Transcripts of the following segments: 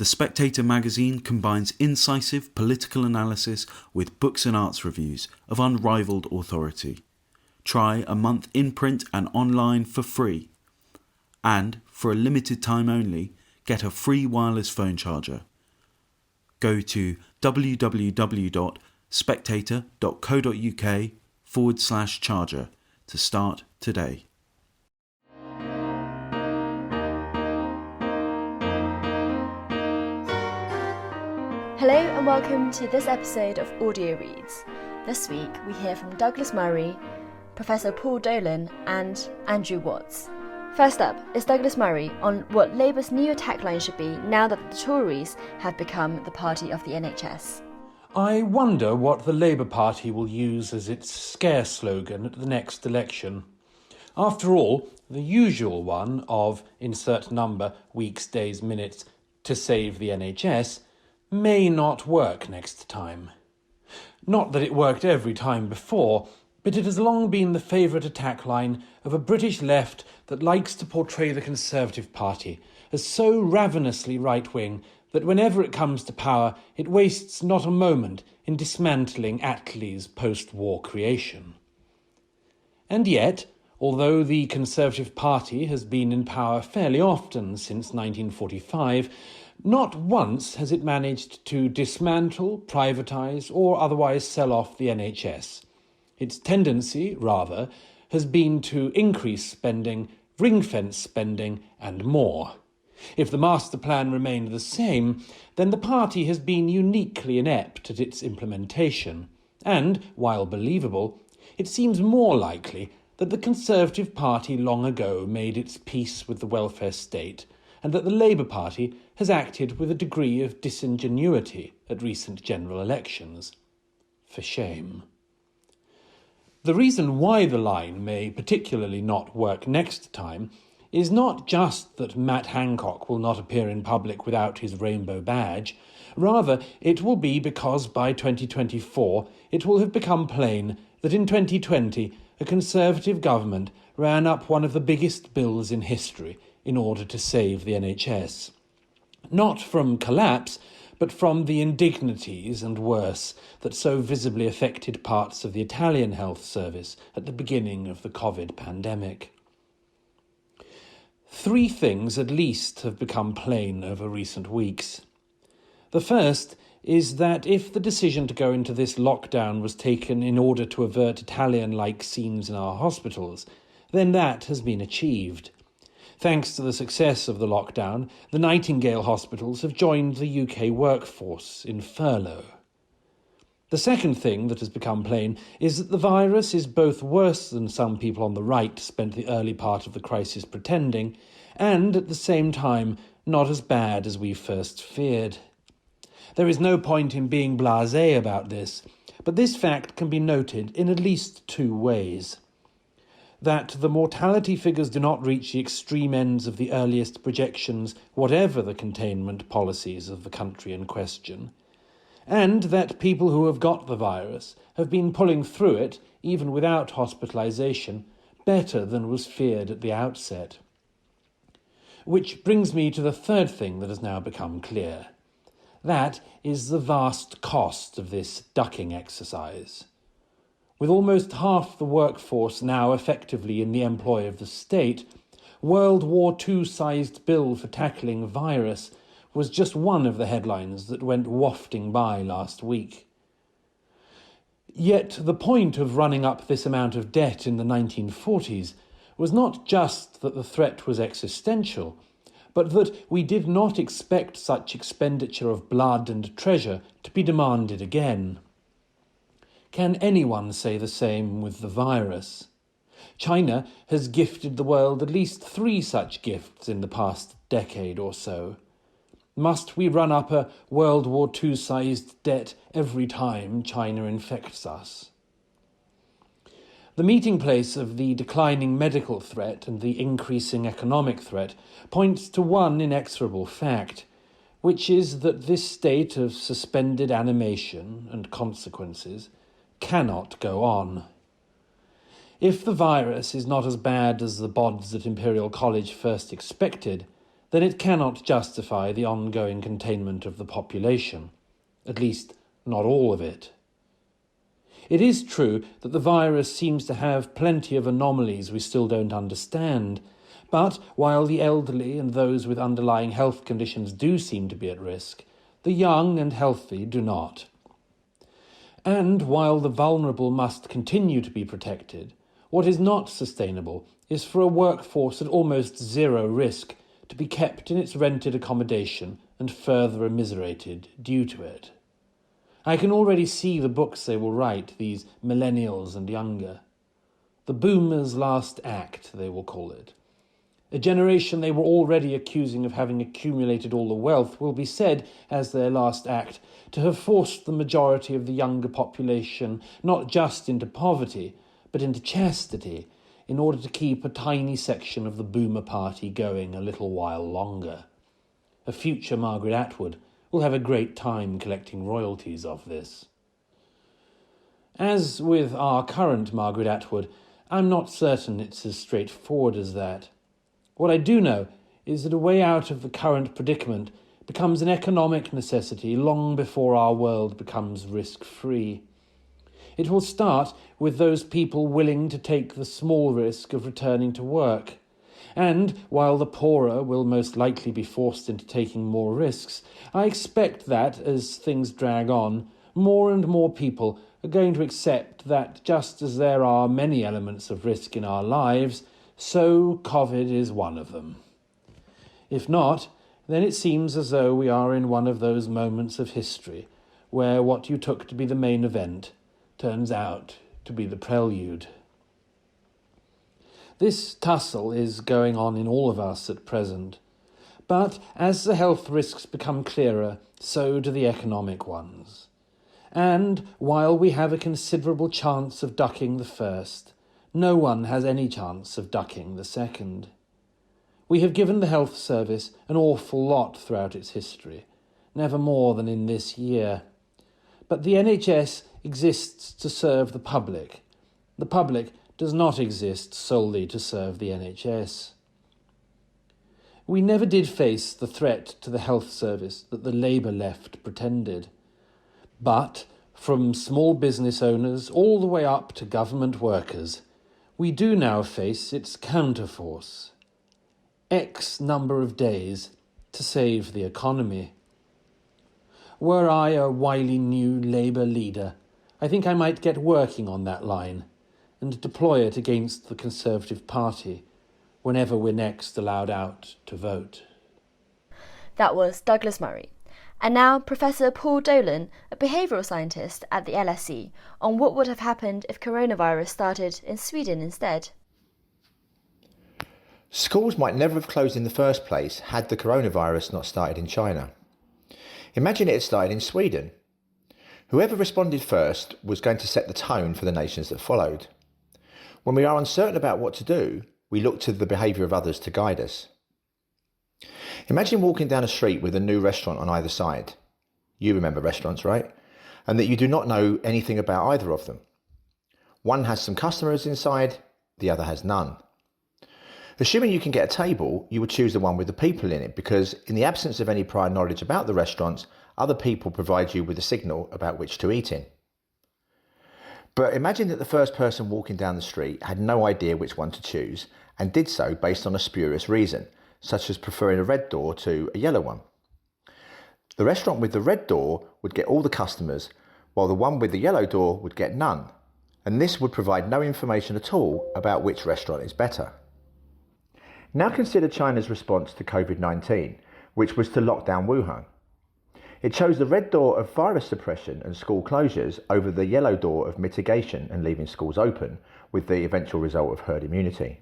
The Spectator magazine combines incisive political analysis with books and arts reviews of unrivaled authority. Try a month in print and online for free. And, for a limited time only, get a free wireless phone charger. Go to www.spectator.co.uk/charger to start today. Hello and welcome to this episode of Audio Reads. This week we hear from Douglas Murray, Professor Paul Dolan and Andrew Watts. First up is Douglas Murray on what Labour's new attack line should be now that the Tories have become the party of the NHS. I wonder what the Labour Party will use as its scare slogan at the next election. After all, the usual one of insert number, weeks, days, minutes to save the NHS may not work next time. Not that it worked every time before, but it has long been the favourite attack line of a British left that likes to portray the Conservative Party as so ravenously right-wing that whenever it comes to power, it wastes not a moment in dismantling Attlee's post-war creation. And yet, although the Conservative Party has been in power fairly often since 1945, not once has it managed to dismantle, privatise or otherwise sell off the NHS. Its tendency, rather, has been to increase spending, ring-fence spending and more. If the master plan remained the same, then the party has been uniquely inept at its implementation. And, while believable, it seems more likely that the Conservative Party long ago made its peace with the welfare state, and that the Labour Party has acted with a degree of disingenuity at recent general elections. For shame. The reason why the line may particularly not work next time is not just that Matt Hancock will not appear in public without his rainbow badge. Rather, it will be because by 2024 it will have become plain that in 2020 a Conservative government ran up one of the biggest bills in history in order to save the NHS. Not from collapse, but from the indignities and worse that so visibly affected parts of the Italian health service at the beginning of the COVID pandemic. Three things at least have become plain over recent weeks. The first is that if the decision to go into this lockdown was taken in order to avert Italian-like scenes in our hospitals, then that has been achieved. Thanks to the success of the lockdown, the Nightingale hospitals have joined the UK workforce in furlough. The second thing that has become plain is that the virus is both worse than some people on the right spent the early part of the crisis pretending, and at the same time not as bad as we first feared. There is no point in being blasé about this, but this fact can be noted in at least two ways. That the mortality figures do not reach the extreme ends of the earliest projections, whatever the containment policies of the country in question, and that people who have got the virus have been pulling through it, even without hospitalisation, better than was feared at the outset. Which brings me to the third thing that has now become clear. That is the vast cost of this ducking exercise. With almost half the workforce now effectively in the employ of the state, World War II-sized bill for tackling virus was just one of the headlines that went wafting by last week. Yet the point of running up this amount of debt in the 1940s was not just that the threat was existential, but that we did not expect such expenditure of blood and treasure to be demanded again. Can anyone say the same with the virus? China has gifted the world at least 3 such gifts in the past decade or so. Must we run up a World War II-sized debt every time China infects us? The meeting place of the declining medical threat and the increasing economic threat points to one inexorable fact, which is that this state of suspended animation and consequences cannot go on. If the virus is not as bad as the bods at Imperial College first expected, then it cannot justify the ongoing containment of the population, at least not all of it. It is true that the virus seems to have plenty of anomalies we still don't understand, but while the elderly and those with underlying health conditions do seem to be at risk, the young and healthy do not. And while the vulnerable must continue to be protected, what is not sustainable is for a workforce at almost zero risk to be kept in its rented accommodation and further immiserated due to it. I can already see the books they will write, these millennials and younger. The boomers' last act, they will call it. A generation they were already accusing of having accumulated all the wealth will be said, as their last act, to have forced the majority of the younger population not just into poverty, but into chastity, in order to keep a tiny section of the boomer party going a little while longer. A future Margaret Atwood will have a great time collecting royalties of this. As with our current Margaret Atwood, I'm not certain it's as straightforward as that. What I do know is that a way out of the current predicament becomes an economic necessity long before our world becomes risk-free. It will start with those people willing to take the small risk of returning to work. And while the poorer will most likely be forced into taking more risks, I expect that, as things drag on, more and more people are going to accept that just as there are many elements of risk in our lives, so COVID is one of them. If not, then it seems as though we are in one of those moments of history where what you took to be the main event turns out to be the prelude. This tussle is going on in all of us at present, but as the health risks become clearer, so do the economic ones. And while we have a considerable chance of ducking the first, no one has any chance of ducking the second. We have given the health service an awful lot throughout its history, never more than in this year. But the NHS exists to serve the public. The public does not exist solely to serve the NHS. We never did face the threat to the health service that the Labour left pretended. But from small business owners all the way up to government workers, we do now face its counterforce. X number of days to save the economy. Were I a wily new Labour leader, I think I might get working on that line and deploy it against the Conservative Party whenever we're next allowed out to vote. That was Douglas Murray. And now Professor Paul Dolan, a behavioural scientist at the LSE, on what would have happened if coronavirus started in Sweden instead. Schools might never have closed in the first place had the coronavirus not started in China. Imagine it had started in Sweden. Whoever responded first was going to set the tone for the nations that followed. When we are uncertain about what to do, we look to the behaviour of others to guide us. Imagine walking down a street with a new restaurant on either side. You remember restaurants, right? And that you do not know anything about either of them. One has some customers inside, the other has none. Assuming you can get a table, you would choose the one with the people in it because in the absence of any prior knowledge about the restaurants, other people provide you with a signal about which to eat in. But imagine that the first person walking down the street had no idea which one to choose and did so based on a spurious reason, such as preferring a red door to a yellow one. The restaurant with the red door would get all the customers, while the one with the yellow door would get none, and this would provide no information at all about which restaurant is better. Now consider China's response to COVID-19, which was to lock down Wuhan. It chose the red door of virus suppression and school closures over the yellow door of mitigation and leaving schools open, with the eventual result of herd immunity.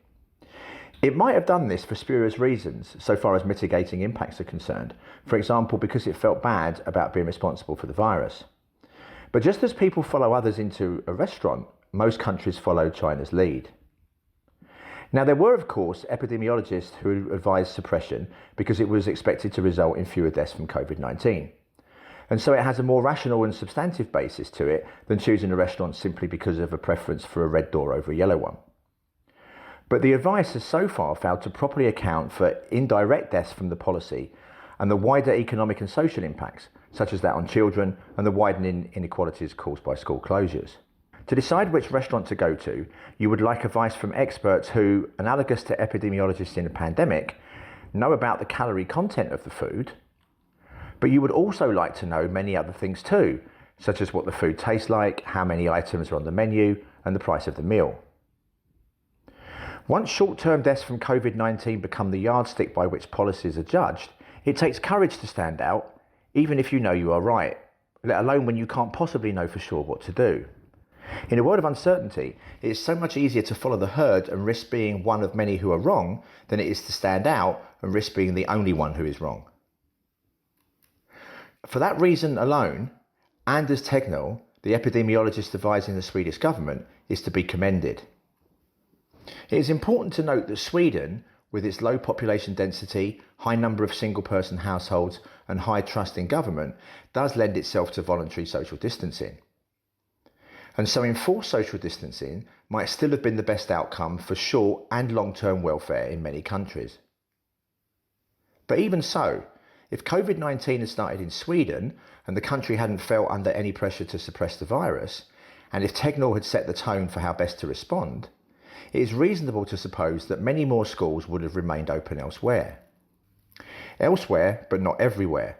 It might have done this for spurious reasons, so far as mitigating impacts are concerned, for example because it felt bad about being responsible for the virus. But just as people follow others into a restaurant, most countries followed China's lead. Now there were of course epidemiologists who advised suppression because it was expected to result in fewer deaths from COVID-19. And so it has a more rational and substantive basis to it than choosing a restaurant simply because of a preference for a red door over a yellow one. But the advice has so far failed to properly account for indirect deaths from the policy and the wider economic and social impacts, such as that on children and the widening inequalities caused by school closures. To decide which restaurant to go to, you would like advice from experts who, analogous to epidemiologists in a pandemic, know about the calorie content of the food, but you would also like to know many other things too, such as what the food tastes like, how many items are on the menu, and the price of the meal. Once short-term deaths from COVID-19 become the yardstick by which policies are judged, it takes courage to stand out, even if you know you are right, let alone when you can't possibly know for sure what to do. In a world of uncertainty, it is so much easier to follow the herd and risk being one of many who are wrong than it is to stand out and risk being the only one who is wrong. For that reason alone, Anders Tegnell, the epidemiologist advising the Swedish government, is to be commended. It is important to note that Sweden, with its low population density, high number of single-person households and high trust in government, does lend itself to voluntary social distancing. And so enforced social distancing might still have been the best outcome for short and long-term welfare in many countries. But even so, if COVID-19 had started in Sweden and the country hadn't felt under any pressure to suppress the virus, and if Tegnell had set the tone for how best to respond, it is reasonable to suppose that many more schools would have remained open elsewhere. Elsewhere, but not everywhere.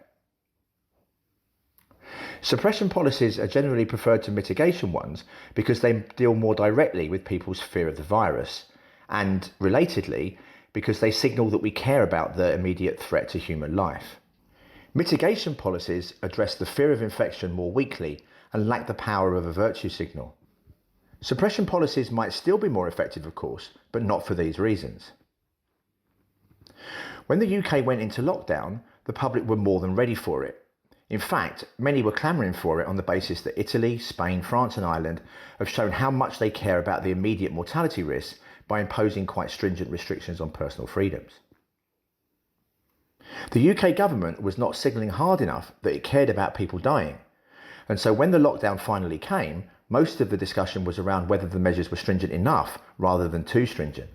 Suppression policies are generally preferred to mitigation ones because they deal more directly with people's fear of the virus, and, relatedly, because they signal that we care about the immediate threat to human life. Mitigation policies address the fear of infection more weakly and lack the power of a virtue signal. Suppression policies might still be more effective, of course, but not for these reasons. When the UK went into lockdown, the public were more than ready for it. In fact, many were clamouring for it on the basis that Italy, Spain, France and Ireland have shown how much they care about the immediate mortality risks by imposing quite stringent restrictions on personal freedoms. The UK government was not signalling hard enough that it cared about people dying, and so when the lockdown finally came, most of the discussion was around whether the measures were stringent enough rather than too stringent.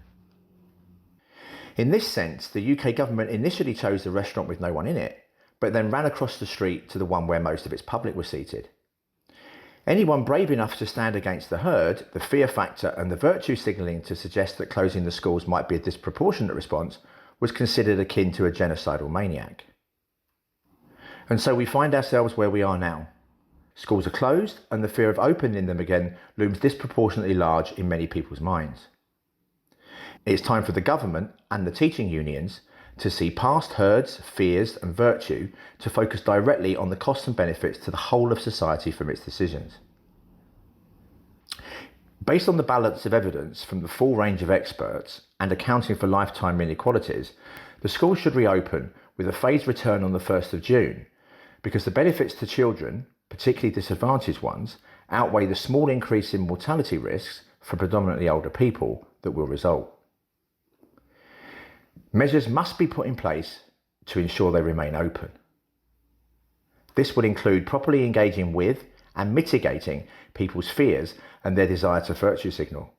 In this sense, the UK government initially chose the restaurant with no one in it, but then ran across the street to the one where most of its public was seated. Anyone brave enough to stand against the herd, the fear factor and the virtue signalling to suggest that closing the schools might be a disproportionate response was considered akin to a genocidal maniac. And so we find ourselves where we are now. Schools are closed and the fear of opening them again looms disproportionately large in many people's minds. It's time for the government and the teaching unions to see past herds, fears and virtue to focus directly on the costs and benefits to the whole of society from its decisions. Based on the balance of evidence from the full range of experts and accounting for lifetime inequalities, the schools should reopen with a phased return on the 1st of June, because the benefits to children, particularly disadvantaged ones, outweigh the small increase in mortality risks for predominantly older people that will result. Measures must be put in place to ensure they remain open. This would include properly engaging with and mitigating people's fears and their desire to virtue signal,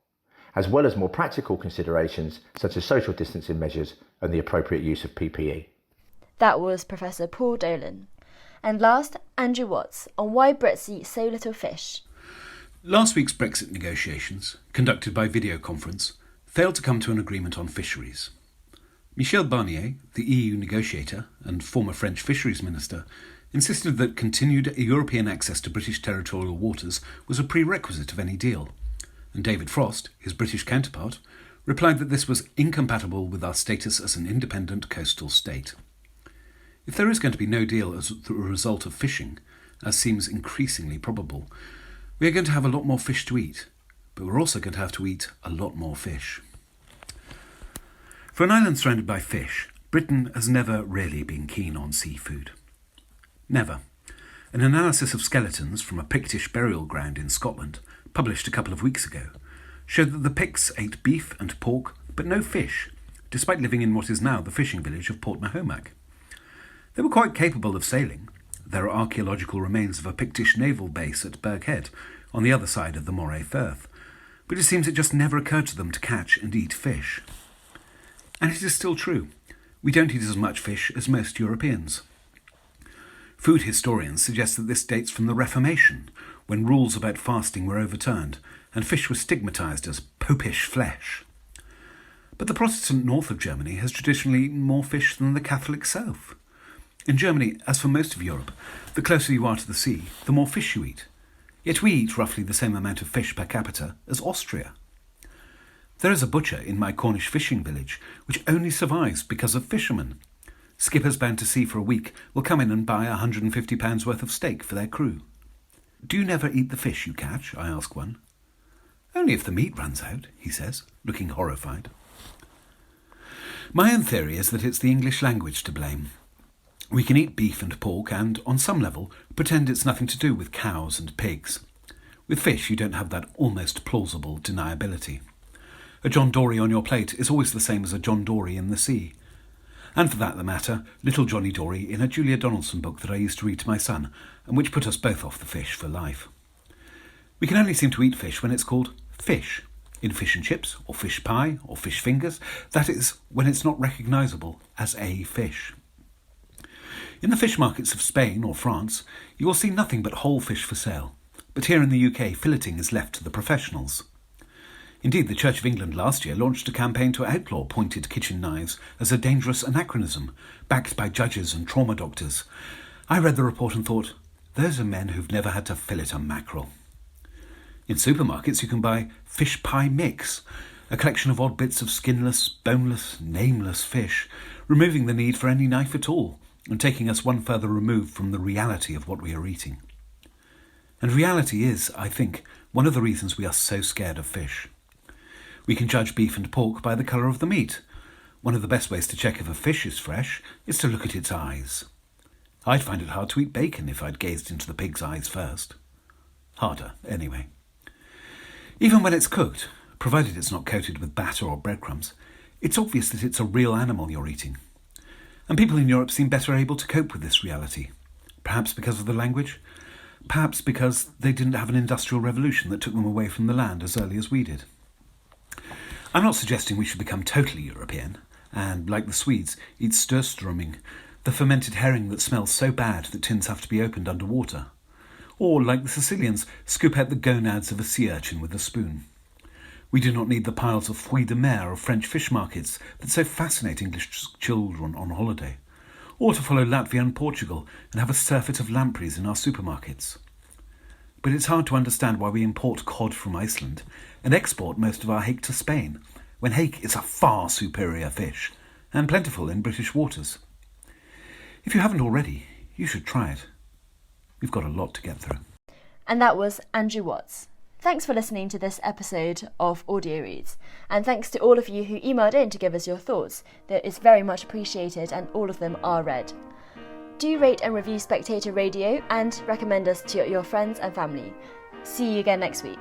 as well as more practical considerations such as social distancing measures and the appropriate use of PPE. That was Professor Paul Dolan. And last, Andrew Watts on why Brits eat so little fish. Last week's Brexit negotiations, conducted by video conference, failed to come to an agreement on fisheries. Michel Barnier, the EU negotiator and former French fisheries minister, insisted that continued European access to British territorial waters was a prerequisite of any deal, and David Frost, his British counterpart, replied that this was incompatible with our status as an independent coastal state. If there is going to be no deal as a result of fishing, as seems increasingly probable, we are going to have a lot more fish to eat, but we're also going to have to eat a lot more fish. For an island surrounded by fish, Britain has never really been keen on seafood. Never. An analysis of skeletons from a Pictish burial ground in Scotland, published a couple of weeks ago, showed that the Picts ate beef and pork, but no fish, despite living in what is now the fishing village of Port Mahomac. They were quite capable of sailing. There are archaeological remains of a Pictish naval base at Burghead, on the other side of the Moray Firth, but it seems it just never occurred to them to catch and eat fish. And it is still true. We don't eat as much fish as most Europeans. Food historians suggest that this dates from the Reformation, when rules about fasting were overturned and fish were stigmatised as popish flesh. But the Protestant north of Germany has traditionally eaten more fish than the Catholic south. In Germany, as for most of Europe, the closer you are to the sea, the more fish you eat. Yet we eat roughly the same amount of fish per capita as Austria. There is a butcher in my Cornish fishing village which only survives because of fishermen. Skippers bound to sea for a week will come in and buy £150 worth of steak for their crew. Do you never eat the fish you catch? I ask one. Only if the meat runs out, he says, looking horrified. My own theory is that it's the English language to blame. We can eat beef and pork and, on some level, pretend it's nothing to do with cows and pigs. With fish, you don't have that almost plausible deniability. A John Dory on your plate is always the same as a John Dory in the sea. And for that matter, Little Johnny Dory in a Julia Donaldson book that I used to read to my son, and which put us both off the fish for life. We can only seem to eat fish when it's called fish, in fish and chips, or fish pie, or fish fingers, that is, when it's not recognisable as a fish. In the fish markets of Spain or France, you will see nothing but whole fish for sale, but here in the UK, filleting is left to the professionals. Indeed, the Church of England last year launched a campaign to outlaw pointed kitchen knives as a dangerous anachronism, backed by judges and trauma doctors. I read the report and thought, those are men who've never had to fillet a mackerel. In supermarkets you can buy fish pie mix, a collection of odd bits of skinless, boneless, nameless fish, removing the need for any knife at all, and taking us one further removed from the reality of what we are eating. And reality is, I think, one of the reasons we are so scared of fish. We can judge beef and pork by the colour of the meat. One of the best ways to check if a fish is fresh is to look at its eyes. I'd find it hard to eat bacon if I'd gazed into the pig's eyes first. Harder, anyway. Even when it's cooked, provided it's not coated with batter or breadcrumbs, it's obvious that it's a real animal you're eating. And people in Europe seem better able to cope with this reality. Perhaps because of the language, perhaps because they didn't have an industrial revolution that took them away from the land as early as we did. I'm not suggesting we should become totally European and, like the Swedes, eat sturströmming, the fermented herring that smells so bad that tins have to be opened underwater. Or, like the Sicilians, scoop out the gonads of a sea urchin with a spoon. We do not need the piles of fruits de mer of French fish markets that so fascinate English children on holiday, or to follow Latvia and Portugal and have a surfeit of lampreys in our supermarkets. But it's hard to understand why we import cod from Iceland and export most of our hake to Spain, when hake is a far superior fish, and plentiful in British waters. If you haven't already, you should try it. We've got a lot to get through. And that was Andrew Watts. Thanks for listening to this episode of Audio Reads, and thanks to all of you who emailed in to give us your thoughts. That is very much appreciated, and all of them are read. Do rate and review Spectator Radio and recommend us to your friends and family. See you again next week.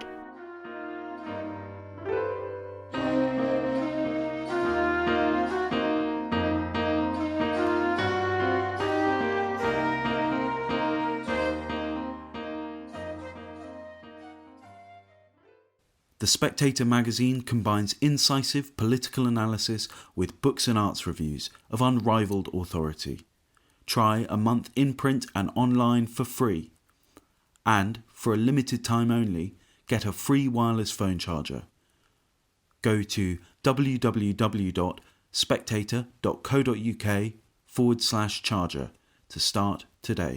The Spectator magazine combines incisive political analysis with books and arts reviews of unrivalled authority. Try a month in print and online for free. And, for a limited time only, get a free wireless phone charger. Go to www.spectator.co.uk/charger to start today.